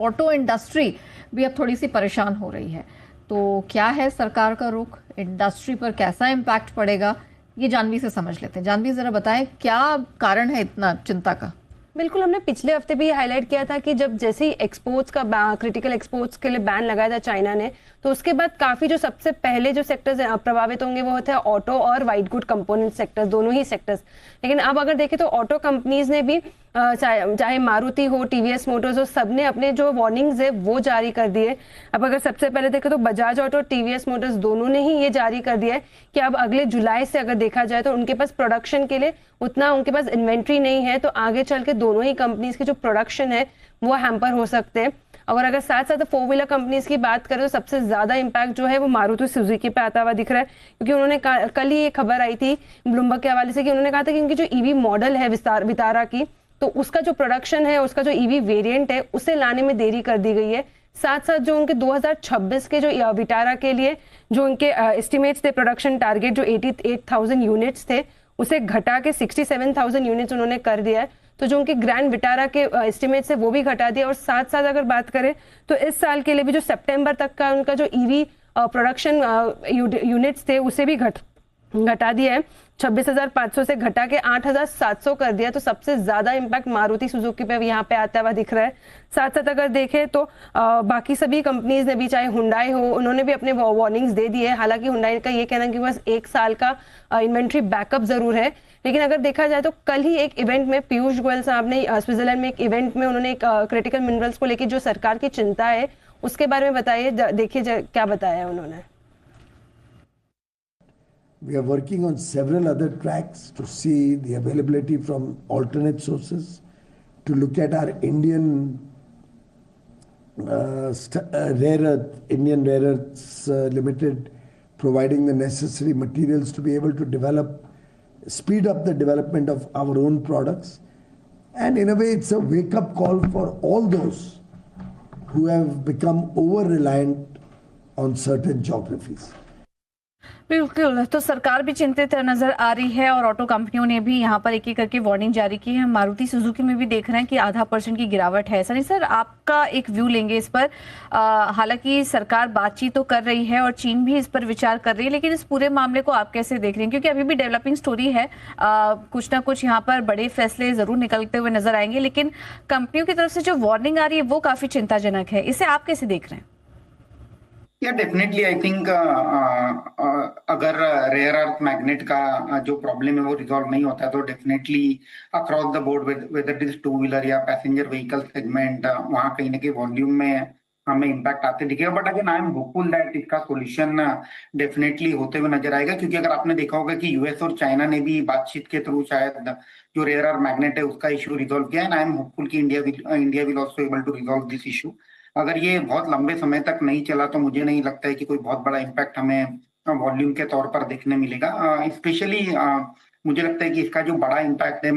Auto industry भी अब थोड़ी सी परेशान हो रही है। तो क्या है सरकार का रुख, इंडस्ट्री पर कैसा इम्पैक्ट पड़ेगा, ये जानवी से समझ लेते हैं। जानवी जरा बताएं क्या कारण है इतना चिंता का। बिल्कुल, हमने पिछले हफ्ते भी हाईलाइट किया था कि जब जैसे ही एक्सपोर्ट्स का क्रिटिकल एक्सपोर्ट्स के लिए बैन लगाया था चाइना ने, तो उसके बाद काफी जो सबसे पहले जो सेक्टर्स प्रभावित होंगे वो होते हैं ऑटो और वाइट गुड कंपोनेंट सेक्टर्स, दोनों ही सेक्टर्स। लेकिन अब अगर देखें तो ऑटो कंपनीज ने भी चाहे मारुति हो, टीवीएस मोटर्स हो, सबने अपने जो वार्निंग्स है वो जारी कर दिए। अब अगर सबसे पहले देखें तो बजाज ऑटो और टीवीएस मोटर्स दोनों ने ही ये जारी कर दिया है कि अब अगले जुलाई से अगर देखा जाए तो उनके पास प्रोडक्शन के लिए उतना उनके पास इन्वेंट्री नहीं है, तो आगे चल के दोनों ही कंपनीज के जो प्रोडक्शन है वो हैम्पर हो सकते हैं। और अगर साथ साथ फोर व्हीलर कंपनीज की बात करें तो सबसे ज्यादा इंपैक्ट जो है वो मारुति सुजुकी पे आता हुआ दिख रहा है, क्योंकि उन्होंने कल ही एक खबर आई थी ब्लूमबर्ग के हवाले से कि उन्होंने कहा था कि उनकी जो ईवी मॉडल है वितारा की, तो उसका जो प्रोडक्शन है, उसका जो ईवी वेरिएंट है, उसे लाने में देरी कर दी गई है। साथ साथ जो उनके 2026 के जो विटारा के लिए जो उनके एस्टिमेट्स थे, प्रोडक्शन टारगेट जो 88,000 यूनिट्स थे, उसे घटा के 67,000 यूनिट्स उन्होंने कर दिया है। तो जो उनके ग्रैंड विटारा के एस्टिमेट्स है वो भी घटा दिया। और साथ साथ अगर बात करें तो इस साल के लिए भी जो सितंबर तक का उनका जो ईवी प्रोडक्शन यूनिट्स थे उसे भी घटा दिया है, 26,500 से घटा के 8,700 कर दिया। तो सबसे ज्यादा इम्पैक्ट मारुति सुजुकी पे यहाँ पे आता हुआ दिख रहा है। साथ साथ अगर देखें तो बाकी सभी कंपनीज ने भी, चाहे हुंडई हो, उन्होंने भी अपने वार्निंग्स दे दिए। हालांकि हुंडई का ये कहना है कि बस 1 साल का इन्वेंट्री बैकअप जरूर है। लेकिन अगर देखा जाए तो कल ही एक इवेंट में पीयूष गोयल साहब ने स्विट्जरलैंड में एक इवेंट में उन्होंने एक क्रिटिकल मिनरल्स को लेकर जो सरकार की चिंता है उसके बारे में बताइए, देखिए क्या बताया उन्होंने। We are working on several other tracks to see the availability from alternate sources, to look at our Indian Indian Rare Earths Limited, providing the necessary materials to be able to speed up the development of our own products. And in a way, it's a wake-up call for all those who have become over-reliant on certain geographies. बिल्कुल, तो सरकार भी चिंतित नजर आ रही है और auto कंपनियों ने भी यहाँ पर एक एक करके वार्निंग जारी की है। मारुति सुजुकी में भी देख रहे हैं कि 0.5% की गिरावट है। सनी सर, आपका एक व्यू लेंगे इस पर। हालांकि सरकार बातचीत तो कर रही है और चीन भी इस पर विचार कर रही है, लेकिन इस पूरे मामले को आप कैसे देख रहे हैं, क्योंकि अभी भी डेवलपिंग स्टोरी है। कुछ ना कुछ यहाँ पर बड़े फैसले जरूर निकलते हुए नजर आएंगे, लेकिन कंपनियों की तरफ से जो वार्निंग आ रही है वो काफी चिंताजनक है। इसे आप कैसे देख रहे हैं? या डेफिनेटली आई थिंक अगर रेयर अर्थ मैग्नेट का जो प्रॉब्लम है वो रिजॉल्व नहीं होता है तो definitely across the board whether it is two wheeler या पैसेंजर व्हीकल सेगमेंट, वहां कहीं ना कहीं वॉल्यूम में हमें इम्पैक्ट आते दिखेगा। But again I am hopeful that इसका सोल्यूशन डेफिनेटली होते हुए नजर आएगा, क्योंकि अगर आपने देखा होगा कि यूएस और चाइना ने भी बातचीत के थ्रू शायद जो रेयर अर्थ मैग्नेट है उसका इशू रिजॉल्व किया है। आई एम होपफुल कि India will also able to resolve this issue. अगर ये बहुत लंबे समय तक नहीं चला तो मुझे नहीं लगता है कि कोई बहुत बड़ा इम्पैक्ट हमें वॉल्यूम के तौर पर देखने मिलेगा। स्पेशली मुझे लगता है कि इसका जो बड़ा इम्पैक्ट है